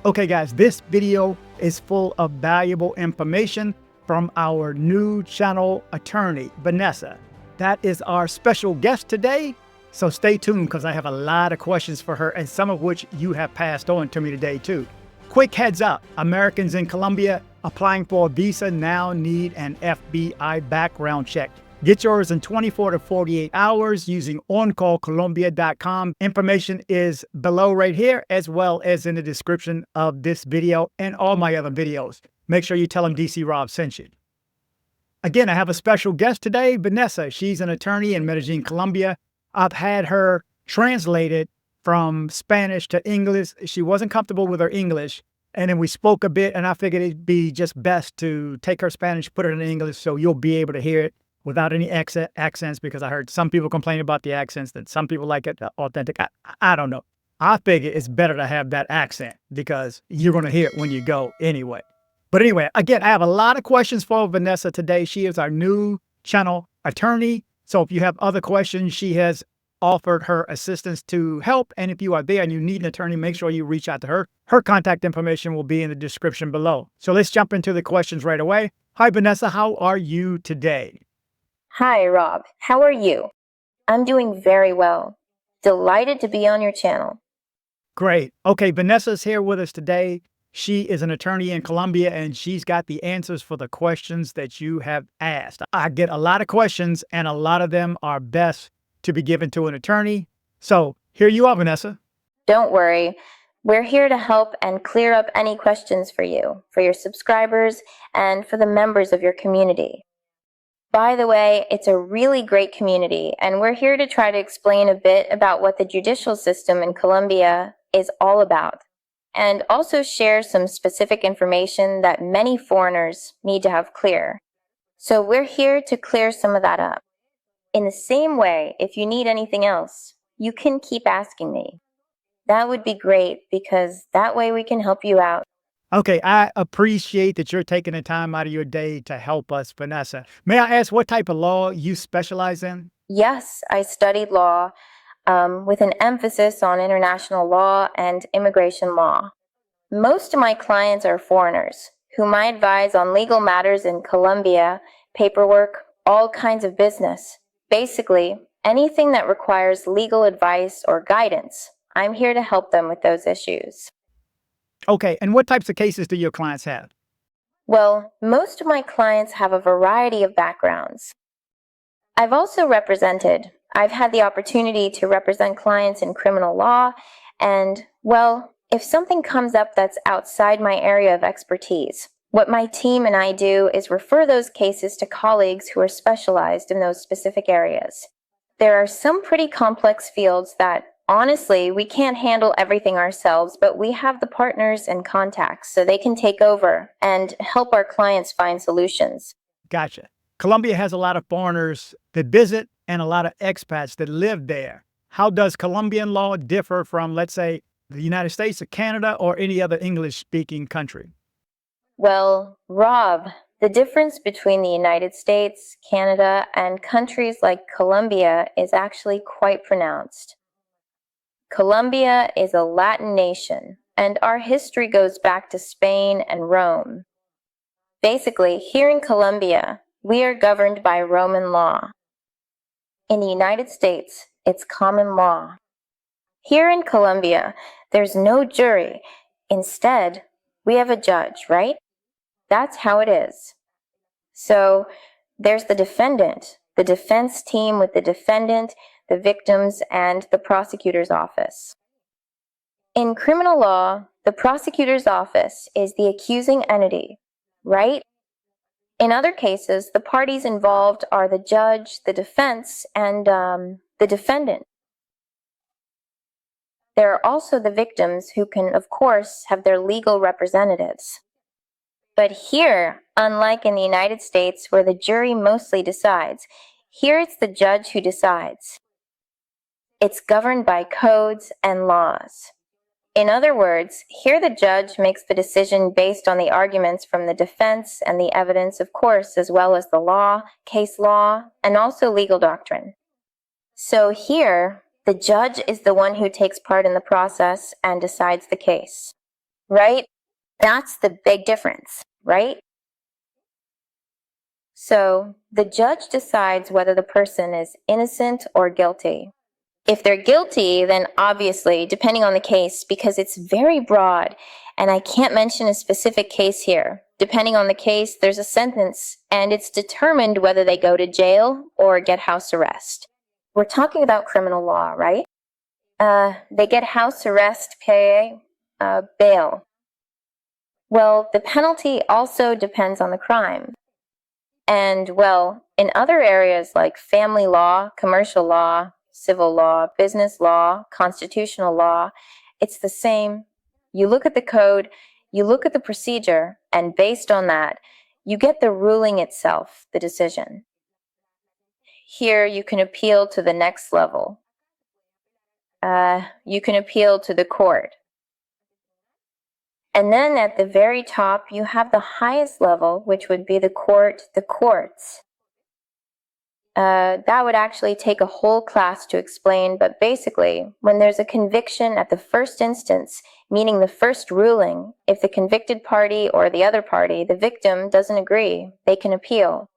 Okay, guys, this video is full of valuable information from our new channel attorney, Vanessa. That is our special guest today. So stay tuned because I have a lot of questions for her and some of which you have passed on to me today too. Quick heads up, Americans in Colombia applying for a visa now need an FBI background check. Get yours in 24 to 48 hours using oncallcolombia.com. Information is below right here, as well as in the description of this video and all my other videos. Make sure you tell them DC Rob sent you. Again, I have a special guest today, Vanessa. She's an attorney in Medellin, Colombia. I've had her translated from Spanish to English. She wasn't comfortable with her English. And then we spoke a bit, and I figured it'd be just best to take her Spanish, put it in English, so you'll be able to hear it without any accents, because I heard some people complain about the accents, that some people like it authentic. I don't know. I figure it's better to have that accent because you're going to hear it when you go anyway. But anyway, again, I have a lot of questions for Vanessa today. She is our new channel attorney. So if you have other questions, she has offered her assistance to help. And if you are there and you need an attorney, make sure you reach out to her. Her contact information will be in the description below. So let's jump into the questions right away. Hi, Vanessa. How are you today? Hi, Rob. How are you? I'm doing very well. Delighted to be on your channel. Great. Okay, Vanessa's here with us today. She is an attorney in Colombia, and she's got the answers for the questions that you have asked. I get a lot of questions, and a lot of them are best to be given to an attorney. So here you are, Vanessa. Don't worry. We're here to help and clear up any questions for you, for your subscribers, and for the members of your community. By the way, it's a really great community, and we're here to try to explain a bit about what the judicial system in Colombia is all about, and also share some specific information that many foreigners need to have clear. So we're here to clear some of that up. In the same way, if you need anything else, you can keep asking me. That would be great, because that way we can help you out. Okay, I appreciate that you're taking the time out of your day to help us, Vanessa. May I ask what type of law you specialize in? Yes, I studied law with an emphasis on international law and immigration law. Most of my clients are foreigners, whom I advise on legal matters in Colombia, paperwork, all kinds of business. Basically, anything that requires legal advice or guidance, I'm here to help them with those issues. Okay, and what types of cases do your clients have? Well, most of my clients have a variety of backgrounds. I've had the opportunity to represent clients in criminal law, and, well, if something comes up that's outside my area of expertise, what my team and I do is refer those cases to colleagues who are specialized in those specific areas. There are some pretty complex fields that, honestly, we can't handle everything ourselves, but we have the partners and contacts so they can take over and help our clients find solutions. Gotcha. Colombia has a lot of foreigners that visit and a lot of expats that live there. How does Colombian law differ from, let's say, the United States or Canada or any other English-speaking country? Well, Rob, the difference between the United States, Canada, and countries like Colombia is actually quite pronounced. Colombia is a Latin nation, and our history goes back to Spain and Rome. Basically, here in Colombia, we are governed by Roman law. In the United States, it's common law. Here in Colombia, there's no jury. Instead, we have a judge, right? That's how it is. So, there's the defendant, the defense team with the defendant, the victims, and the prosecutor's office. In criminal law, the prosecutor's office is the accusing entity, right? In other cases, the parties involved are the judge, the defense, and the defendant. There are also the victims who can, of course, have their legal representatives. But here, unlike in the United States where the jury mostly decides, here it's the judge who decides. It's governed by codes and laws. In other words, here the judge makes the decision based on the arguments from the defense and the evidence, of course, as well as the law, case law, and also legal doctrine. So here, the judge is the one who takes part in the process and decides the case. right? That's the big difference, right? So the judge decides whether the person is innocent or guilty. If they're guilty, then obviously, depending on the case, because it's very broad, and I can't mention a specific case here. Depending on the case, there's a sentence, and it's determined whether they go to jail or get house arrest. We're talking about criminal law, right? They get house arrest, pay bail. Well, the penalty also depends on the crime. And, well, in other areas like family law, commercial law, civil law, business law, constitutional law, it's the same. You look at the code, you look at the procedure, and based on that, you get the ruling itself, the decision. Here, you can appeal to the next level. You can appeal to the court. And then at the very top, you have the highest level, which would be the court, the courts. That would actually take a whole class to explain, but basically, when there's a conviction at the first instance, meaning the first ruling, if the convicted party or the other party, the victim, doesn't agree, they can appeal.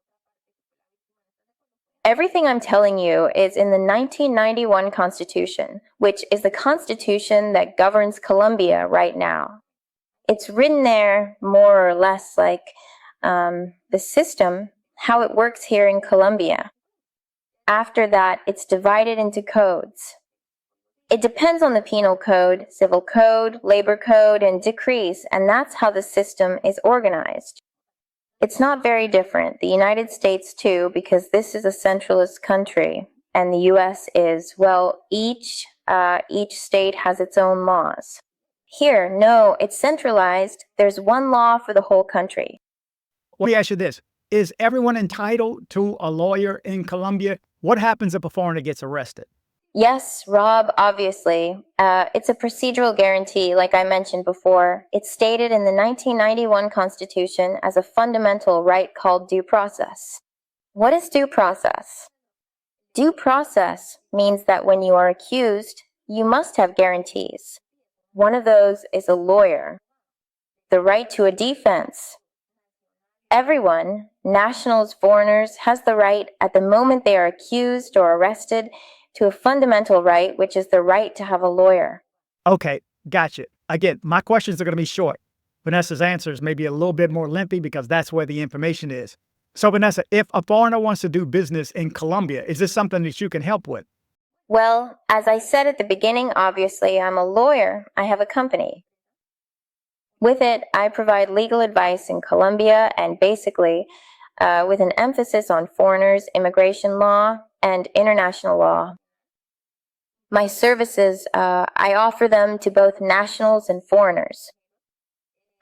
Everything I'm telling you is in the 1991 Constitution, which is the Constitution that governs Colombia right now. It's written there more or less like the system, how it works here in Colombia. After that, it's divided into codes. It depends on the penal code, civil code, labor code, and decrees, and that's how the system is organized. It's not very different. The United States too, because this is a centralist country, and the U.S. is, well, each state has its own laws. Here, no, it's centralized. There's one law for the whole country. Let me ask you this. Is everyone entitled to a lawyer in Colombia? What happens if a foreigner gets arrested? Yes, Rob, obviously. It's a procedural guarantee, like I mentioned before. It's stated in the 1991 Constitution as a fundamental right called due process. What is due process? Due process means that when you are accused, you must have guarantees. One of those is a lawyer. The right to a defense. Everyone, nationals, foreigners, has the right at the moment they are accused or arrested to a fundamental right, which is the right to have a lawyer. Okay, gotcha. Again, my questions are going to be short. Vanessa's answers may be a little bit more lengthy because that's where the information is. So, Vanessa, if a foreigner wants to do business in Colombia, is this something that you can help with? Well, as I said at the beginning, obviously, I'm a lawyer. I have a company. With it, I provide legal advice in Colombia and basically with an emphasis on foreigners, immigration law, and international law. My services, I offer them to both nationals and foreigners.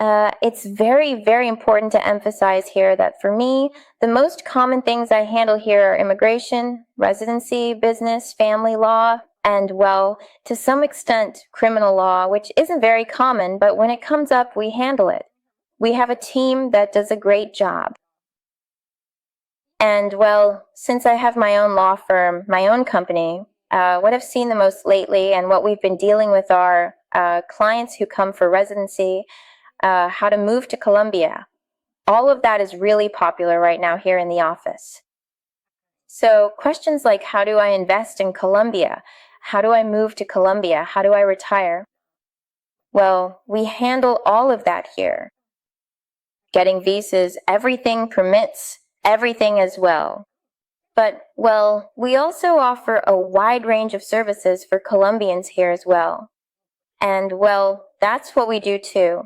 It's very, very important to emphasize here that for me, the most common things I handle here are immigration, residency, business, family law, and, well, to some extent, criminal law, which isn't very common, but when it comes up, we handle it. We have a team that does a great job. And, well, since I have my own law firm, my own company, what I've seen the most lately and what we've been dealing with are clients who come for residency, how to move to Colombia. All of that is really popular right now here in the office. So questions like, how do I invest in Colombia? How do I move to Colombia? How do I retire? Well, we handle all of that here. Getting visas, everything, permits, everything as well. But, well, we also offer a wide range of services for Colombians here as well. And, well, that's what we do too.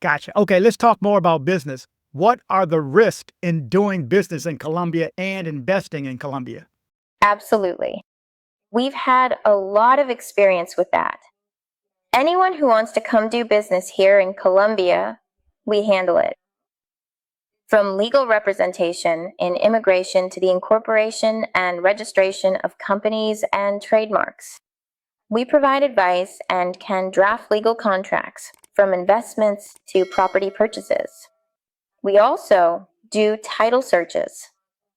Gotcha. Okay, let's talk more about business. What are the risks in doing business in Colombia and investing in Colombia? Absolutely. We've had a lot of experience with that. Anyone who wants to come do business here in Colombia, we handle it. From legal representation in immigration to the incorporation and registration of companies and trademarks. We provide advice and can draft legal contracts from investments to property purchases. We also do title searches.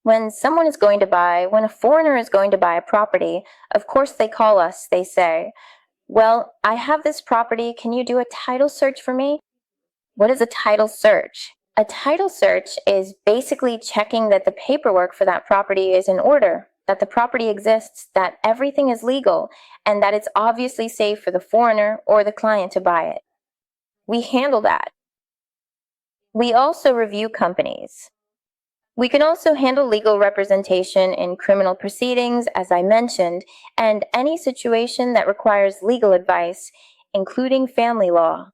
When someone is going to buy, when a foreigner is going to buy a property, of course they call us, they say, Well, I have this property. Can you do a title search for me? What is a title search? A title search is basically checking that the paperwork for that property is in order, that the property exists, that everything is legal, and that it's obviously safe for the foreigner or the client to buy it. We handle that. We also review companies. We can also handle legal representation in criminal proceedings, as I mentioned, and any situation that requires legal advice, including family law.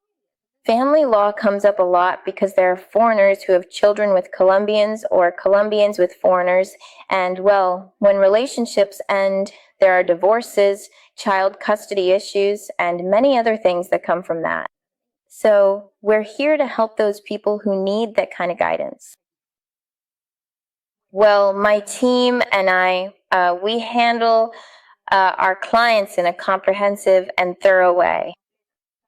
Family law comes up a lot because there are foreigners who have children with Colombians or Colombians with foreigners, and well, when relationships end, there are divorces, child custody issues, and many other things that come from that. So we're here to help those people who need that kind of guidance. Well, my team and I, we handle our clients in a comprehensive and thorough way.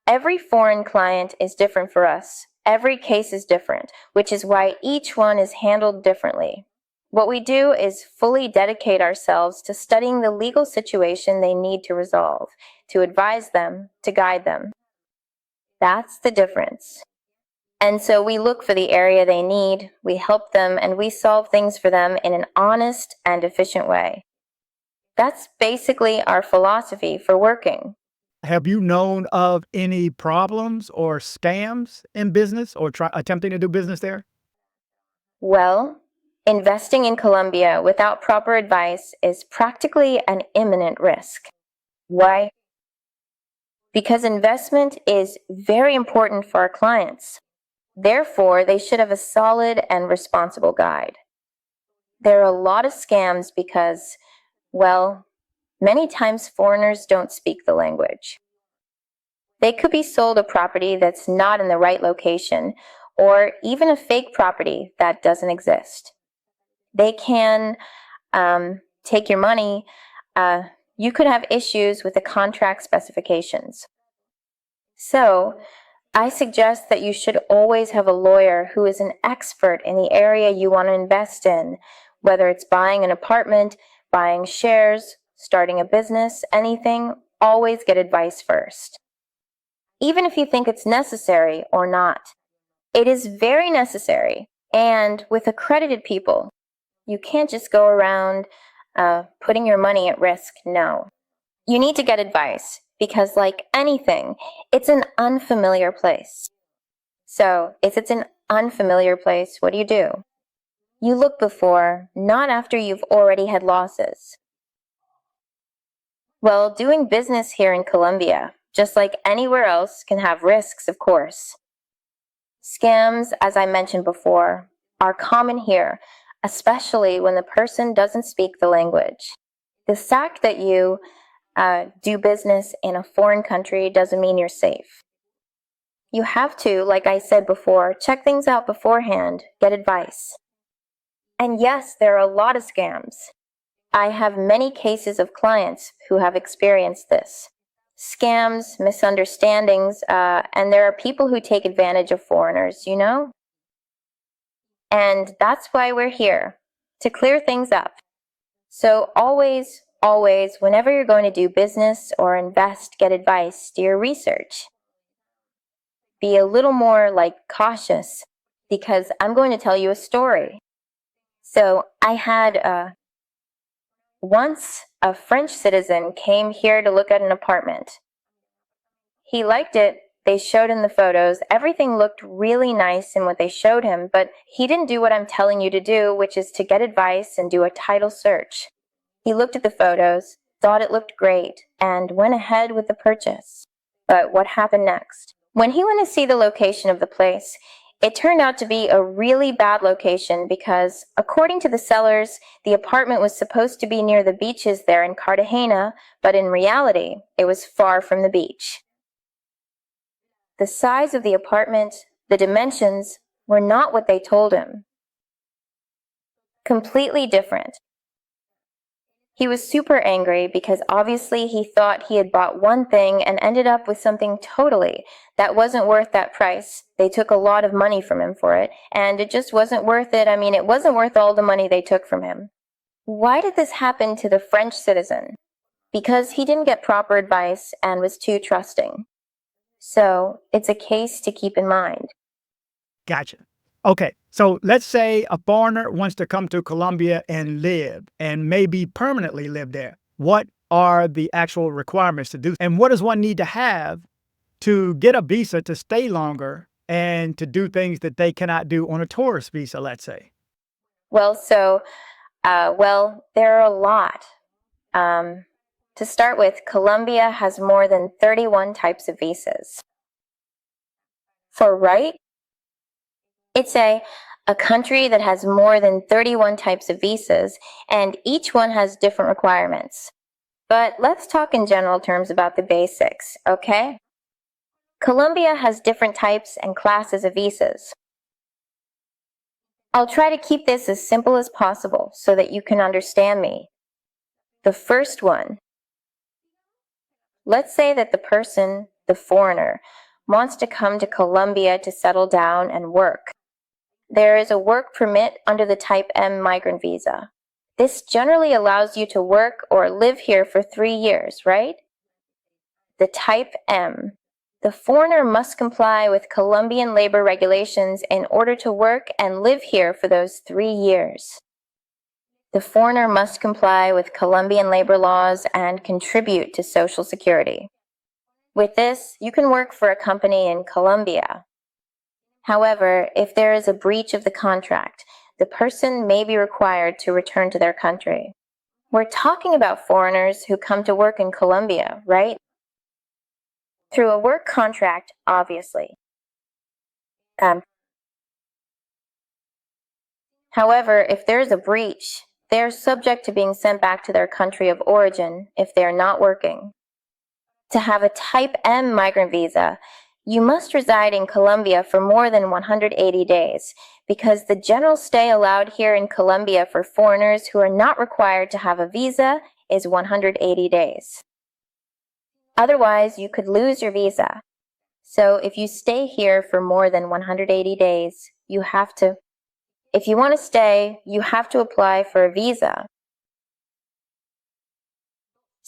Every foreign client is different for us. Every case is different, which is why each one is handled differently. What we do is fully dedicate ourselves to studying the legal situation they need to resolve, to advise them, to guide them. That's the difference. And so we look for the area they need, we help them, and we solve things for them in an honest and efficient way. That's basically our philosophy for working. Have you known of any problems or scams in business or attempting to do business there? Well, investing in Colombia without proper advice is practically an imminent risk. Why? Because investment is very important for our clients. Therefore, they should have a solid and responsible guide. There are a lot of scams because, well, many times foreigners don't speak the language. They could be sold a property that's not in the right location, or even a fake property that doesn't exist. They can take your money. You could have issues with the contract specifications. So, I suggest that you should always have a lawyer who is an expert in the area you want to invest in, whether it's buying an apartment, buying shares, starting a business, anything, always get advice first. Even if you think it's necessary or not. It is very necessary, and with accredited people. You can't just go around putting your money at risk, no. You need to get advice, because like anything, it's an unfamiliar place. So, if it's an unfamiliar place, what do? You look before, not after you've already had losses. Well, doing business here in Colombia, just like anywhere else, can have risks, of course. Scams, as I mentioned before, are common here, especially when the person doesn't speak the language. The fact that you do business in a foreign country doesn't mean you're safe. You have to, like I said before, check things out beforehand, get advice. And yes, there are a lot of scams. I have many cases of clients who have experienced this. Scams, misunderstandings, and there are people who take advantage of foreigners, you know? And that's why we're here, to clear things up. So always, whenever you're going to do business or invest, get advice, do your research. Be a little more cautious, because I'm going to tell you a story. So I had once a French citizen came here to look at an apartment. He liked it. They showed him the photos. Everything looked really nice in what they showed him, but he didn't do what I'm telling you to do, which is to get advice and do a title search. He looked at the photos, thought it looked great, and went ahead with the purchase. But what happened next? When he went to see the location of the place, it turned out to be a really bad location because, according to the sellers, the apartment was supposed to be near the beaches there in Cartagena, but in reality, it was far from the beach. The size of the apartment, the dimensions, were not what they told him. Completely different. He was super angry because obviously he thought he had bought one thing and ended up with something totally that wasn't worth that price. They took a lot of money from him for it, and it just wasn't worth it. I mean, it wasn't worth all the money they took from him. Why did this happen to the French citizen? because he didn't get proper advice and was too trusting. So it's a case to keep in mind. Gotcha. Okay, so let's say a foreigner wants to come to Colombia and live and maybe permanently live there. What are the actual requirements to do? And what does one need to have to get a visa to stay longer and to do things that they cannot do on a tourist visa, let's say? Well, there are a lot. To start with, Colombia has more than 31 types of visas. For right, it's a country that has more than 31 types of visas, and each one has different requirements. But let's talk in general terms about the basics, okay? Colombia has different types and classes of visas. I'll try to keep this as simple as possible so that you can understand me. The first one, let's say that the person, the foreigner, wants to come to Colombia to settle down and work. There is a work permit under the Type M migrant visa. This generally allows you to work or live here for 3 years, right? The Type M. The foreigner must comply with Colombian labor regulations in order to work and live here for those 3 years. The foreigner must comply with Colombian labor laws and contribute to Social Security. With this, you can work for a company in Colombia. However, if there is a breach of the contract, the person may be required to return to their country. We're talking about foreigners who come to work in Colombia, right? Through a work contract, obviously. However, if there is a breach, they are subject to being sent back to their country of origin if they are not working. To have a Type M migrant visa, you must reside in Colombia for more than 180 days, because the general stay allowed here in Colombia for foreigners who are not required to have a visa is 180 days. Otherwise, you could lose your visa. So if you stay here for more than 180 days, if you want to stay, you have to apply for a visa.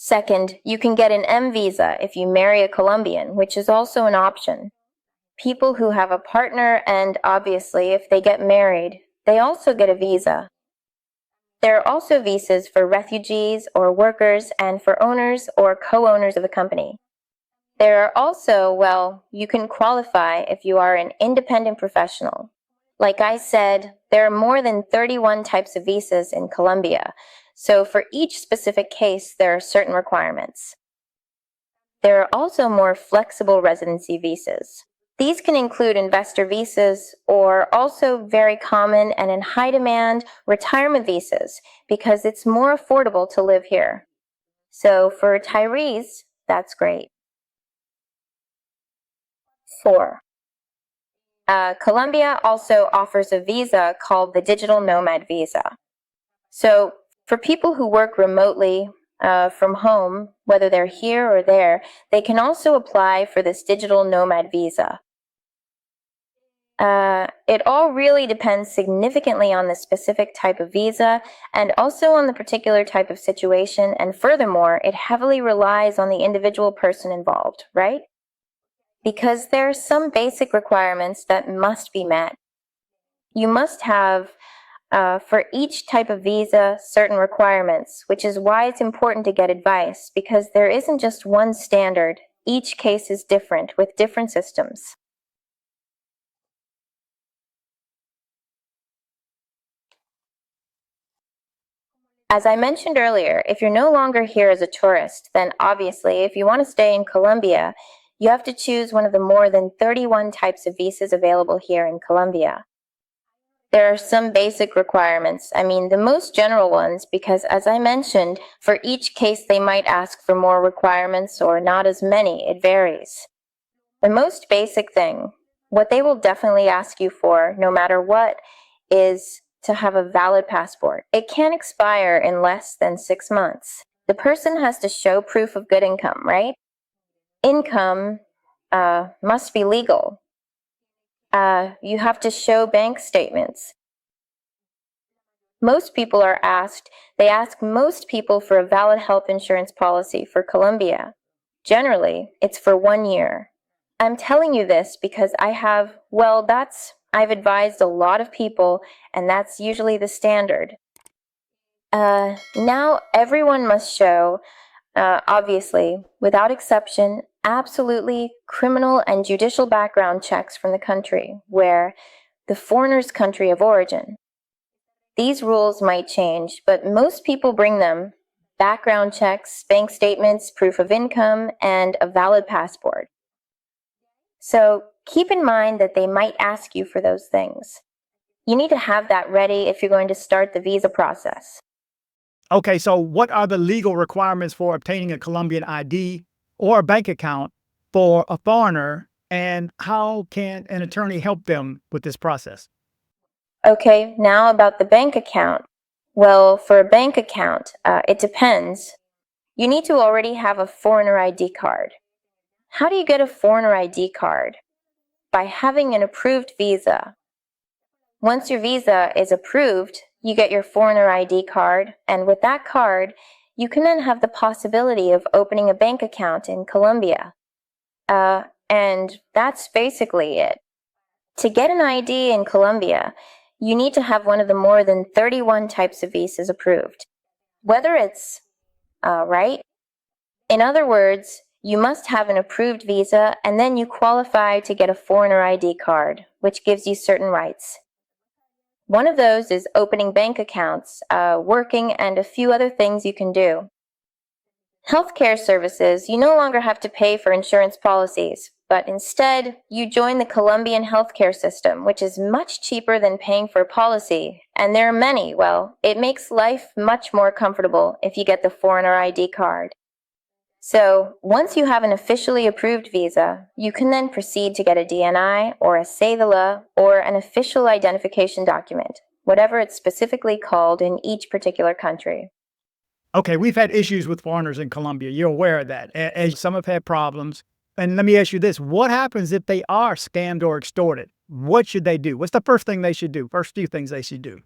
Second, you can get an M visa if you marry a Colombian, which is also an option. People who have a partner and, obviously, if they get married, they also get a visa. There are also visas for refugees or workers and for owners or co-owners of a company. There are also, you can qualify if you are an independent professional. Like I said, there are more than 31 types of visas in Colombia, so for each specific case, there are certain requirements. There are also more flexible residency visas. These can include investor visas or also very common and in high demand retirement visas because it's more affordable to live here. So for retirees, that's great. 4. Colombia also offers a visa called the Digital Nomad Visa. So for people who work remotely from home, whether they're here or there, they can also apply for this Digital Nomad Visa. It all really depends significantly on the specific type of visa and also on the particular type of situation, and furthermore, it heavily relies on the individual person involved, right? Because there are some basic requirements that must be met. You must have, for each type of visa, certain requirements, which is why it's important to get advice, because there isn't just one standard. Each case is different with different systems. As I mentioned earlier, if you're no longer here as a tourist, then obviously, if you want to stay in Colombia, you have to choose one of the more than 31 types of visas available here in Colombia. There are some basic requirements. The most general ones, because as I mentioned, for each case they might ask for more requirements or not as many. It varies. The most basic thing, what they will definitely ask you for, no matter what, is to have a valid passport. It can't expire in less than 6 months. The person has to show proof of good income, right? Income must be legal. You have to show bank statements. Most people they ask most people for a valid health insurance policy for Colombia. Generally, it's for 1 year. I'm telling you this because I've advised a lot of people, and that's usually the standard. Now everyone must show, obviously, without exception, absolutely criminal and judicial background checks from the country where the foreigner's country of origin. These rules might change, but most people bring them: background checks, bank statements, proof of income, and a valid passport. So keep in mind that they might ask you for those things. You need to have that ready if you're going to start the visa process. Okay, so what are the legal requirements for obtaining a Colombian ID or a bank account for a foreigner, and how can an attorney help them with this process? Okay, now about the bank account. Well, for a bank account, it depends. You need to already have a foreigner ID card. How do you get a foreigner ID card? By having an approved visa. Once your visa is approved, you get your foreigner ID card, and with that card, you can then have the possibility of opening a bank account in Colombia. And that's basically it. To get an ID in Colombia, you need to have one of the more than 31 types of visas approved. Whether it's right? In other words, you must have an approved visa, and then you qualify to get a foreigner ID card, which gives you certain rights. One of those is opening bank accounts, working, and a few other things you can do. Healthcare services, you no longer have to pay for insurance policies, but instead, you join the Colombian healthcare system, which is much cheaper than paying for a policy. And there are many. It makes life much more comfortable if you get the foreigner ID card. So, once you have an officially approved visa, you can then proceed to get a DNI or a cédula or an official identification document, whatever it's specifically called in each particular country. Okay, we've had issues with foreigners in Colombia. You're aware of that. And some have had problems. And let me ask you this. What happens if they are scammed or extorted? What should they do? What's the first thing they should do? First few things they should do?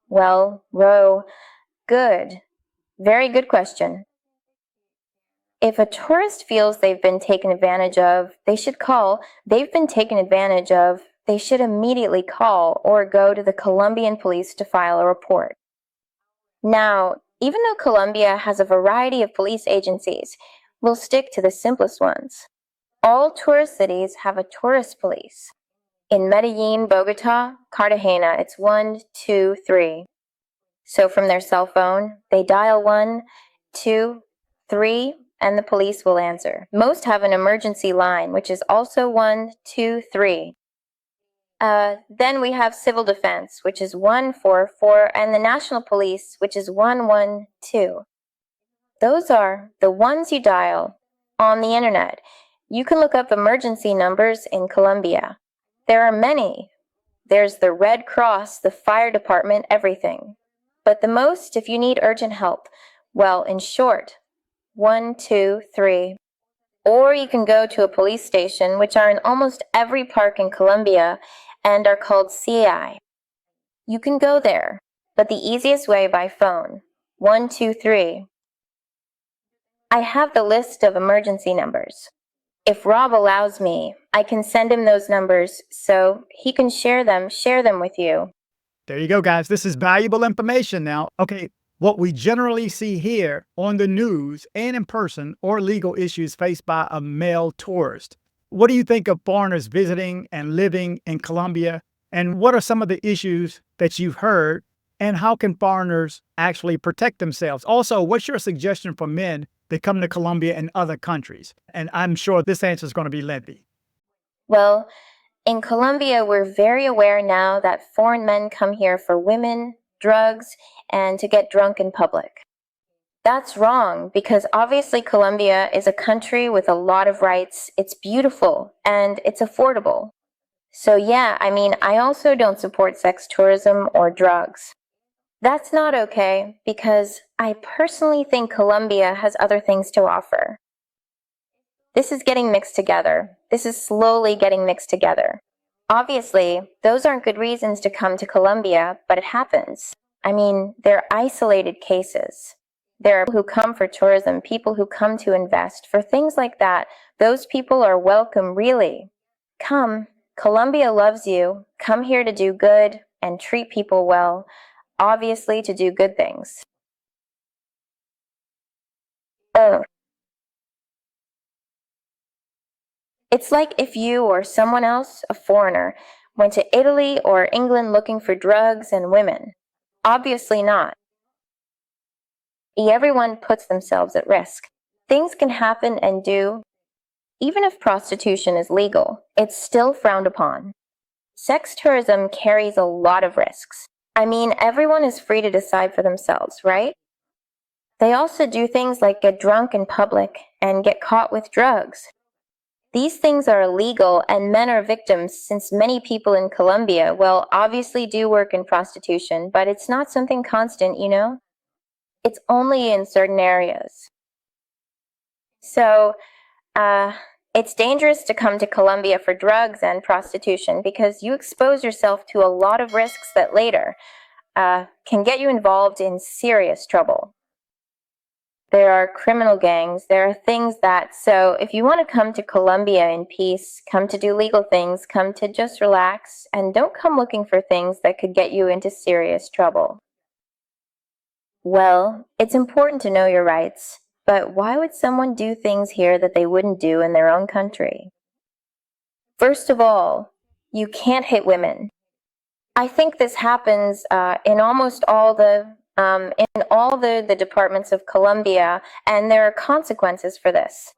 Well, good. Very good question. If a tourist feels they've been taken advantage of, they should immediately call or go to the Colombian police to file a report. Now, even though Colombia has a variety of police agencies, we'll stick to the simplest ones. All tourist cities have a tourist police. In Medellin, Bogota, Cartagena, it's 1, 2, 3. So from their cell phone, they dial 1, 2, 3, and the police will answer. Most have an emergency line, which is also 1, 2, 3. Then we have civil defense, which is 144, and the national police, which is 112. Those are the ones you dial on the internet. You can look up emergency numbers in Colombia. There are many. There's the Red Cross, the fire department, everything. But the most, if you need urgent help, in short, 1, 2, 3. Or you can go to a police station, which are in almost every park in Colombia and are called CI. You can go there, but the easiest way by phone, 1, 2, 3. I have the list of emergency numbers. If Rob allows me, I can send him those numbers so he can share them with you. There you go, guys. This is valuable information now. Okay, what we generally see here on the news and in person are legal issues faced by a male tourist. What do you think of foreigners visiting and living in Colombia? And what are some of the issues that you've heard? And how can foreigners actually protect themselves? Also, what's your suggestion for men that come to Colombia and other countries? And I'm sure this answer is going to be lengthy. Well, in Colombia, we're very aware now that foreign men come here for women, drugs, and to get drunk in public. That's wrong, because obviously Colombia is a country with a lot of rights. It's beautiful and it's affordable. So I also don't support sex tourism or drugs. That's not okay, because I personally think Colombia has other things to offer. This is getting mixed together. This is slowly getting mixed together. Obviously, those aren't good reasons to come to Colombia, but it happens. I mean, they're isolated cases. There are people who come for tourism, people who come to invest. For things like that, those people are welcome, really. Come. Colombia loves you. Come here to do good and treat people well, obviously to do good things. Oh, it's like if you or someone else, a foreigner, went to Italy or England looking for drugs and women. Obviously not. Everyone puts themselves at risk. Things can happen and do. Even if prostitution is legal, it's still frowned upon. Sex tourism carries a lot of risks. I mean, everyone is free to decide for themselves, right? They also do things like get drunk in public and get caught with drugs. These things are illegal and men are victims since many people in Colombia, well, obviously do work in prostitution, but it's not something constant, you know? It's only in certain areas. So, it's dangerous to come to Colombia for drugs and prostitution because you expose yourself to a lot of risks that later can get you involved in serious trouble. There are criminal gangs, there are things that, so if you want to come to Colombia in peace, come to do legal things, come to just relax, and don't come looking for things that could get you into serious trouble. Well, it's important to know your rights, but why would someone do things here that they wouldn't do in their own country? First of all, you can't hit women. I think this happens in almost all the departments of Colombia, and there are consequences for this.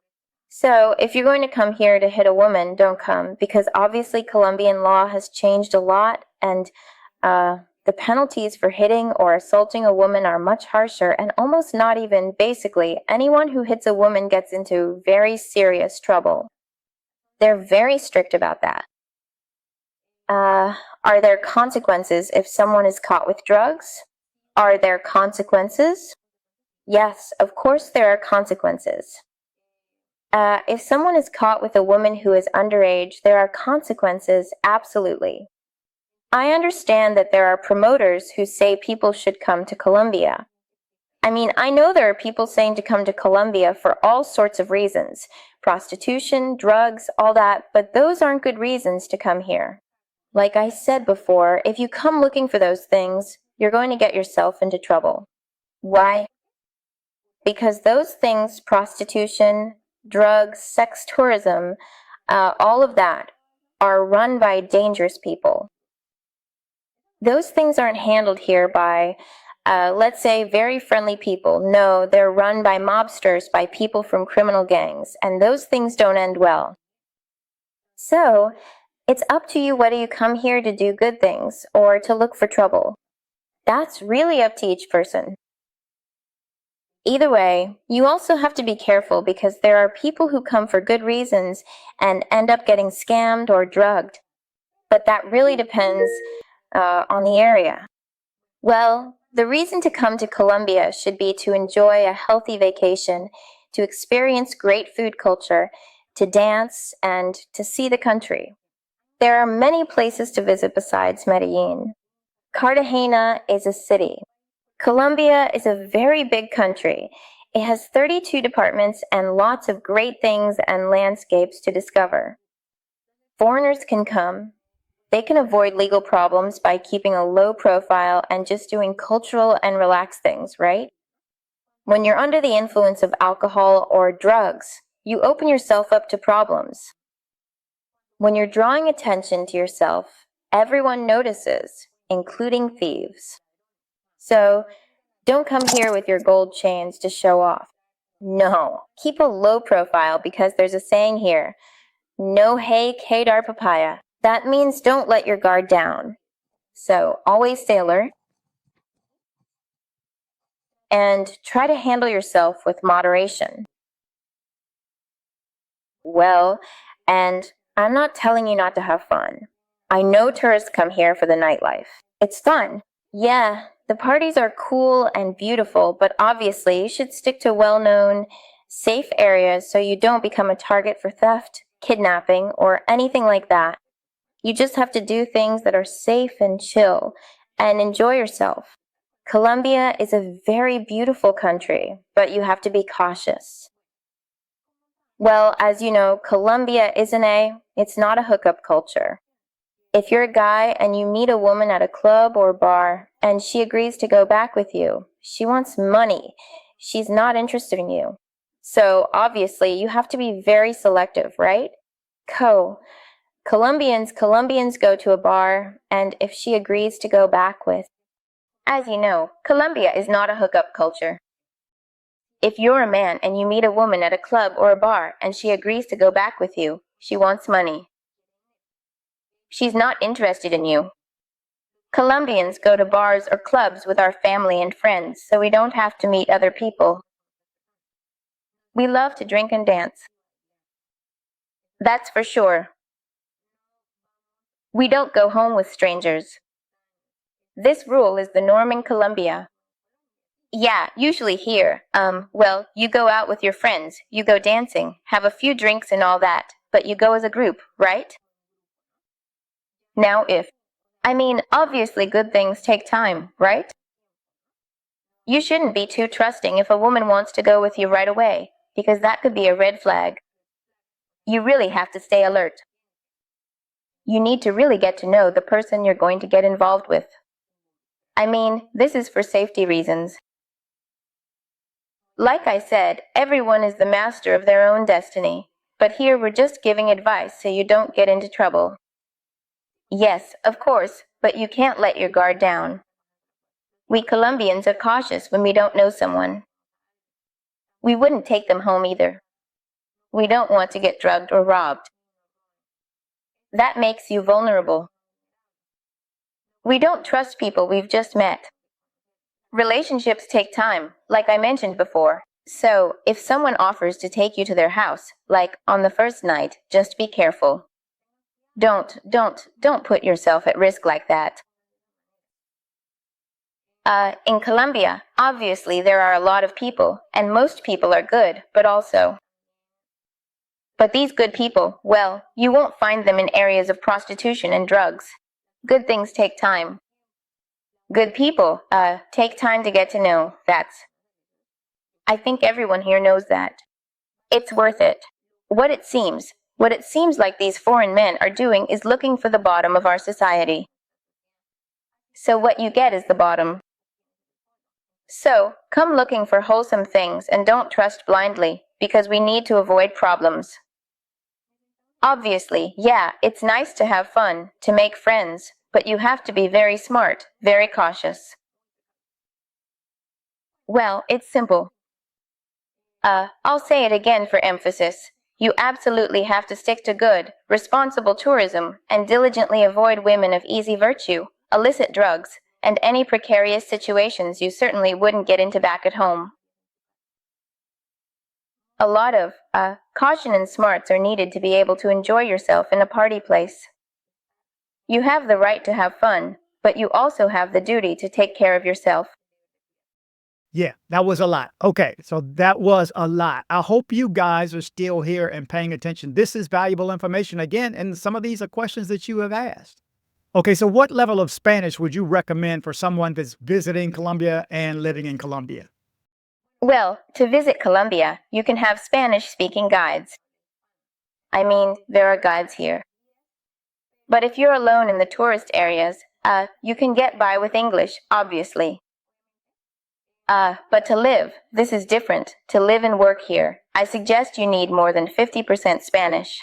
So if you're going to come here to hit a woman, don't come, because obviously Colombian law has changed a lot, and the penalties for hitting or assaulting a woman are much harsher, and almost not even, basically, anyone who hits a woman gets into very serious trouble. They're very strict about that. Are there consequences if someone is caught with drugs? Are there consequences? Yes, of course there are consequences. If someone is caught with a woman who is underage, there are consequences, absolutely. I understand that there are promoters who say people should come to Colombia. I mean, I know there are people saying to come to Colombia for all sorts of reasons. Prostitution, drugs, all that, but those aren't good reasons to come here. Like I said before, if you come looking for those things, you're going to get yourself into trouble. Why? Because those things, prostitution, drugs, sex tourism, all of that, are run by dangerous people. Those things aren't handled here by, let's say, very friendly people. No, they're run by mobsters, by people from criminal gangs, and those things don't end well. So, it's up to you whether you come here to do good things or to look for trouble. That's really up to each person. Either way, you also have to be careful because there are people who come for good reasons and end up getting scammed or drugged. But that really depends on the area. Well, the reason to come to Colombia should be to enjoy a healthy vacation, to experience great food culture, to dance, and to see the country. There are many places to visit besides Medellin. Cartagena is a city. Colombia is a very big country. It has 32 departments and lots of great things and landscapes to discover. Foreigners can come. They can avoid legal problems by keeping a low profile and just doing cultural and relaxed things, right? When you're under the influence of alcohol or drugs, you open yourself up to problems. When you're drawing attention to yourself, everyone notices, including thieves. So, don't come here with your gold chains to show off. No, keep a low profile because there's a saying here, no hay kedar papaya. That means don't let your guard down. So, always stay alert and try to handle yourself with moderation. Well, and I'm not telling you not to have fun. I know tourists come here for the nightlife. It's fun. Yeah, the parties are cool and beautiful, but obviously you should stick to well-known, safe areas so you don't become a target for theft, kidnapping, or anything like that. You just have to do things that are safe and chill and enjoy yourself. Colombia is a very beautiful country, but you have to be cautious. Well, as you know, Colombia it's not a hookup culture. If you're a guy and you meet a woman at a club or bar and she agrees to go back with you, she wants money. She's not interested in you. So obviously you have to be very selective, right? Colombians go to a bar, and if she agrees to go back with, as you know, Colombia is not a hookup culture. If you're a man and you meet a woman at a club or a bar and she agrees to go back with you, she wants money. She's not interested in you. Colombians go to bars or clubs with our family and friends, so we don't have to meet other people. We love to drink and dance. That's for sure. We don't go home with strangers. This rule is the norm in Colombia. Yeah, usually here. Well, you go out with your friends, you go dancing, have a few drinks and all that, but you go as a group, right? Now obviously good things take time, right? You shouldn't be too trusting if a woman wants to go with you right away, because that could be a red flag. You really have to stay alert. You need to really get to know the person you're going to get involved with. This is for safety reasons. Like I said, everyone is the master of their own destiny, but here we're just giving advice so you don't get into trouble. Yes, of course, but you can't let your guard down. We Colombians are cautious when we don't know someone. We wouldn't take them home either. We don't want to get drugged or robbed. That makes you vulnerable. We don't trust people we've just met. Relationships take time, like I mentioned before. So, if someone offers to take you to their house, like on the first night, just be careful. Don't put yourself at risk like that. In Colombia, obviously there are a lot of people, and most people are good, but these good people, well, you won't find them in areas of prostitution and drugs. Good things take time. Good people, take time to get to know, I think everyone here knows that. It's worth it. What it seems like these foreign men are doing is looking for the bottom of our society. So what you get is the bottom. So, come looking for wholesome things and don't trust blindly, because we need to avoid problems. Obviously, yeah, it's nice to have fun, to make friends, but you have to be very smart, very cautious. Well, it's simple. I'll say it again for emphasis. You absolutely have to stick to good, responsible tourism and diligently avoid women of easy virtue, illicit drugs, and any precarious situations you certainly wouldn't get into back at home. A lot of caution and smarts are needed to be able to enjoy yourself in a party place. You have the right to have fun, but you also have the duty to take care of yourself. Yeah, that was a lot. Okay, so that was a lot. I hope you guys are still here and paying attention. This is valuable information again, and some of these are questions that you have asked. Okay, so what level of Spanish would you recommend for someone that's visiting Colombia and living in Colombia? Well, to visit Colombia, you can have Spanish-speaking guides. There are guides here. But if you're alone in the tourist areas, you can get by with English, obviously. But to live, this is different. To live and work here, I suggest you need more than 50% Spanish.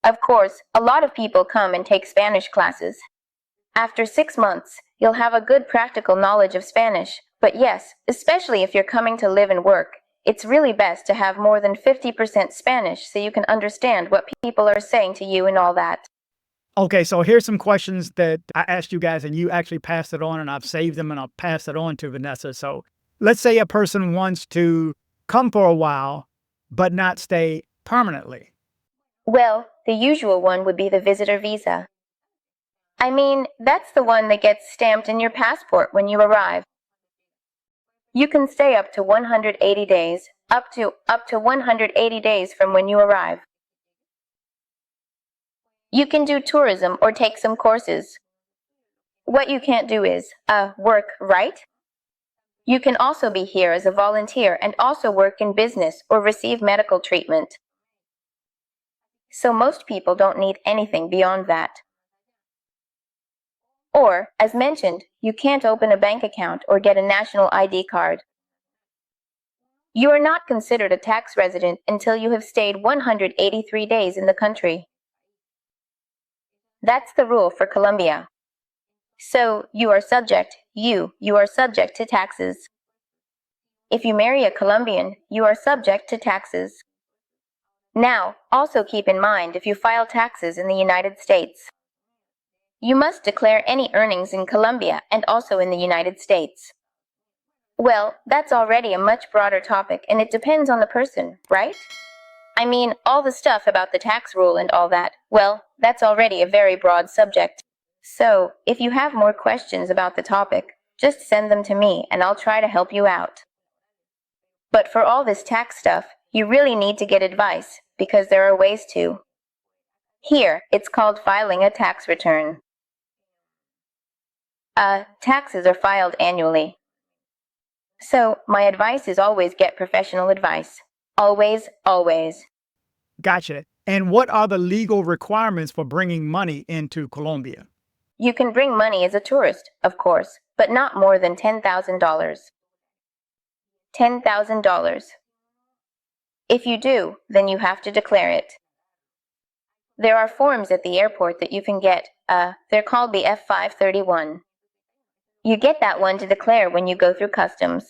Of course, a lot of people come and take Spanish classes. After 6 months, you'll have a good practical knowledge of Spanish. But yes, especially if you're coming to live and work, it's really best to have more than 50% Spanish so you can understand what people are saying to you and all that. Okay, so here's some questions that I asked you guys, and you actually passed it on, and I've saved them, and I'll pass it on to Vanessa. So let's say a person wants to come for a while, but not stay permanently. Well, the usual one would be the visitor visa. That's the one that gets stamped in your passport when you arrive. You can stay up to 180 days, up to 180 days from when you arrive. You can do tourism or take some courses. What you can't do is, work, right? You can also be here as a volunteer and also work in business or receive medical treatment. So most people don't need anything beyond that. Or, as mentioned, you can't open a bank account or get a national ID card. You are not considered a tax resident until you have stayed 183 days in the country. That's the rule for Colombia. So, you are subject to taxes. If you marry a Colombian, you are subject to taxes. Now, also keep in mind if you file taxes in the United States. You must declare any earnings in Colombia and also in the United States. Well, that's already a much broader topic and it depends on the person, right? I mean, all the stuff about the tax rule and all that, well, that's already a very broad subject. So, if you have more questions about the topic, just send them to me and I'll try to help you out. But for all this tax stuff, you really need to get advice, because there are ways to. Here, it's called filing a tax return. Taxes are filed annually. So, my advice is always get professional advice. Always, always. Gotcha. And what are the legal requirements for bringing money into Colombia? You can bring money as a tourist, of course, but not more than $10,000. $10,000. If you do, then you have to declare it. There are forms at the airport that you can get. They're called the F-531. You get that one to declare when you go through customs.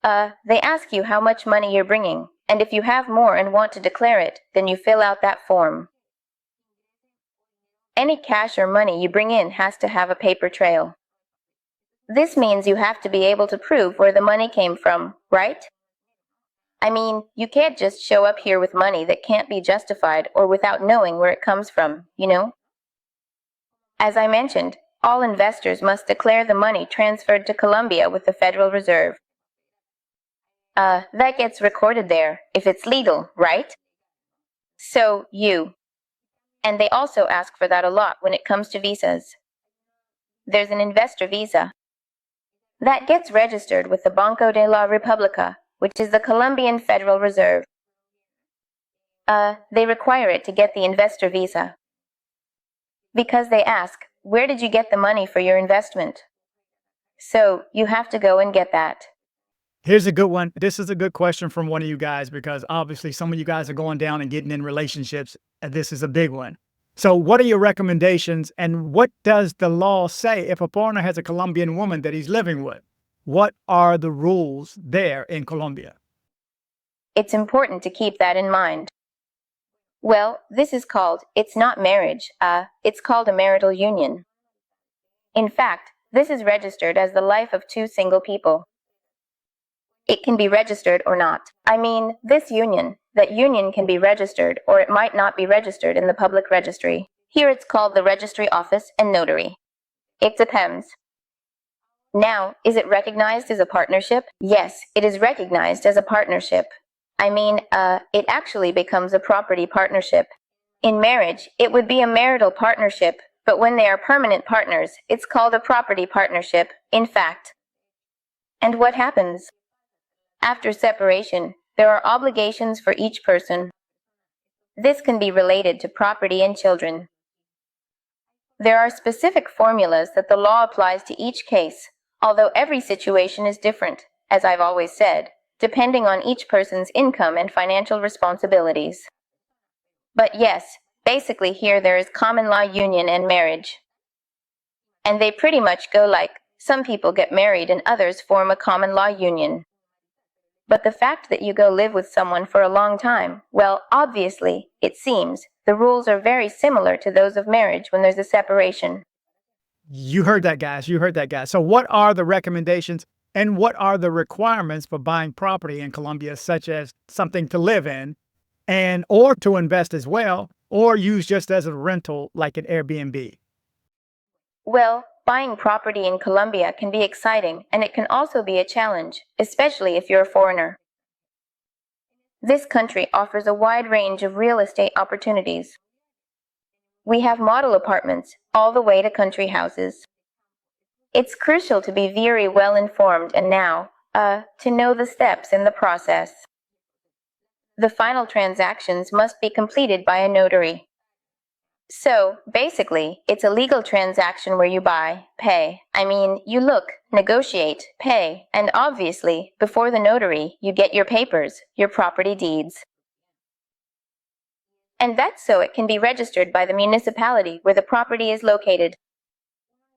They ask you how much money you're bringing, and if you have more and want to declare it, then you fill out that form. Any cash or money you bring in has to have a paper trail. This means you have to be able to prove where the money came from, right? I mean, you can't just show up here with money that can't be justified or without knowing where it comes from, you know? As I mentioned, all investors must declare the money transferred to Colombia with the Federal Reserve. That gets recorded there, if it's legal, right? So, and they also ask for that a lot when it comes to visas. There's an investor visa. That gets registered with the Banco de la República, which is the Colombian Federal Reserve. They require it to get the investor visa. Because they ask, where did you get the money for your investment? So, you have to go and get that. Here's a good one. This is a good question from one of you guys, because obviously some of you guys are going down and getting in relationships, and this is a big one. So what are your recommendations, and what does the law say if a foreigner has a Colombian woman that he's living with? What are the rules there in Colombia? It's important to keep that in mind. Well, this is called, it's not marriage, it's called a marital union. In fact, this is registered as the life of two single people. It can be registered or not. I mean, that union can be registered or it might not be registered in the public registry. Here it's called the registry office and notary. It depends. Now, is it recognized as a partnership? Yes, it is recognized as a partnership. I mean, it actually becomes a property partnership. In marriage, it would be a marital partnership, but when they are permanent partners, it's called a property partnership, in fact. And what happens? After separation, there are obligations for each person. This can be related to property and children. There are specific formulas that the law applies to each case, although every situation is different, as I've always said, depending on each person's income and financial responsibilities. But yes, basically here there is common law union and marriage. And they pretty much go like, some people get married and others form a common law union. But the fact that you go live with someone for a long time, well, obviously, it seems, the rules are very similar to those of marriage when there's a separation. You heard that, guys. You heard that, guys. So what are the recommendations and what are the requirements for buying property in Colombia, such as something to live in and or to invest as well, or use just as a rental like an Airbnb? Well, buying property in Colombia can be exciting, and it can also be a challenge, especially if you're a foreigner. This country offers a wide range of real estate opportunities. We have model apartments all the way to country houses. It's crucial to be very well informed and now, to know the steps in the process. The final transactions must be completed by a notary. So, basically, it's a legal transaction where you buy, you look, negotiate, pay, and obviously, before the notary, you get your papers, your property deeds. And that's so it can be registered by the municipality where the property is located.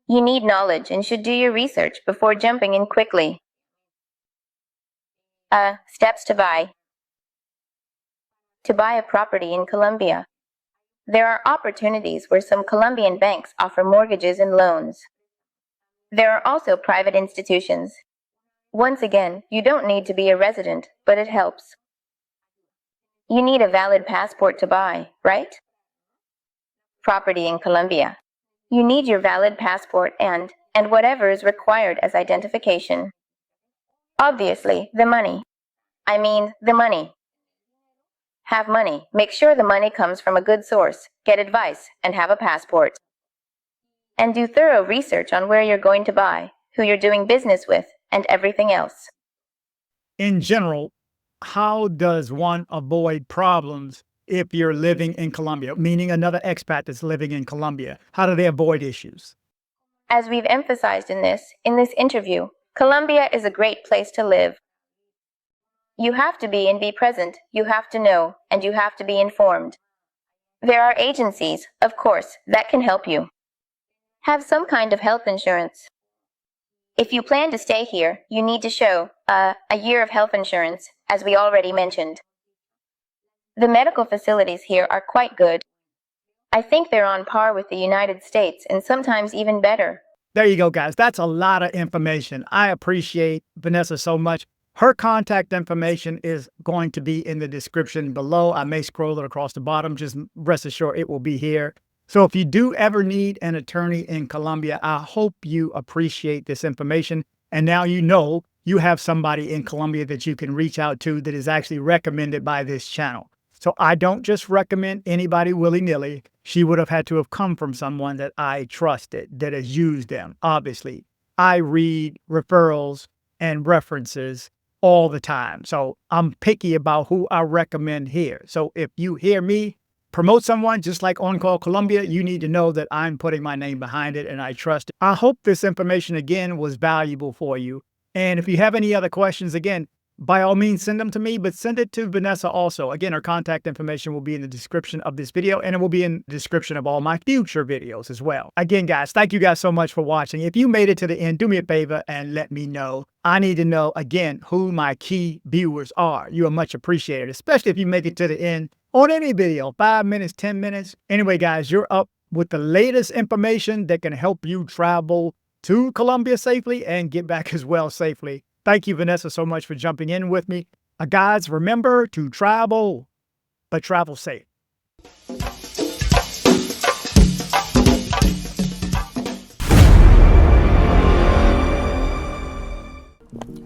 You need knowledge and should do your research before jumping in quickly. Steps to buy. To buy a property in Colombia. There are opportunities where some Colombian banks offer mortgages and loans. There are also private institutions. Once again, you don't need to be a resident, but it helps. You need a valid passport to buy, right? Property in Colombia. You need your valid passport and whatever is required as identification. Obviously, the money. The money. Have money. Make sure the money comes from a good source, get advice, and have a passport. And do thorough research on where you're going to buy, who you're doing business with, and everything else. In general, how does one avoid problems if you're living in Colombia, meaning another expat that's living in Colombia? How do they avoid issues? As we've emphasized in this interview, Colombia is a great place to live. You have to be present, you have to know, and you have to be informed. There are agencies, of course, that can help you. Have some kind of health insurance. If you plan to stay here, you need to show a year of health insurance, as we already mentioned. The medical facilities here are quite good. I think they're on par with the United States and sometimes even better. There you go, guys. That's a lot of information. I appreciate Vanessa so much. Her contact information is going to be in the description below. I may scroll it across the bottom. Just rest assured it will be here. So if you do ever need an attorney in Colombia, I hope you appreciate this information. And now you know you have somebody in Colombia that you can reach out to that is actually recommended by this channel. So I don't just recommend anybody willy-nilly. She would have had to have come from someone that I trusted, that has used them. Obviously, I read referrals and references all the time. So I'm picky about who I recommend here. So if you hear me promote someone just like On Call Colombia, you need to know that I'm putting my name behind it and I trust it. I hope this information again was valuable for you. And if you have any other questions, again, by all means, send them to me, but send it to Vanessa also. Again, her contact information will be in the description of this video, and it will be in the description of all my future videos as well. Again, guys, thank you guys so much for watching. If you made it to the end, do me a favor and let me know. I need to know, again, who my key viewers are. You are much appreciated, especially if you make it to the end on any video, 5 minutes, 10 minutes. Anyway, guys, you're up with the latest information that can help you travel to Colombia safely and get back as well safely. Thank you, Vanessa, so much for jumping in with me. Guys, remember to travel, but travel safe.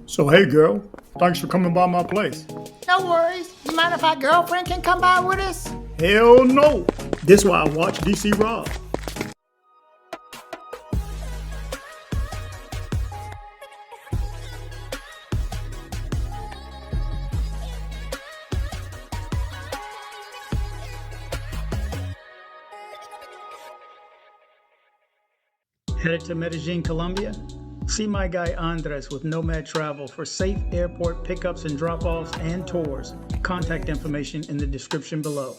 So, hey, girl, thanks for coming by my place. No worries. You mind if our girlfriend can come by with us? Hell no. This is why I watch dcbornrob. Headed to Medellin, Colombia? See my guy Andres with Nomad Travel for safe airport pickups and drop-offs and tours. Contact information in the description below.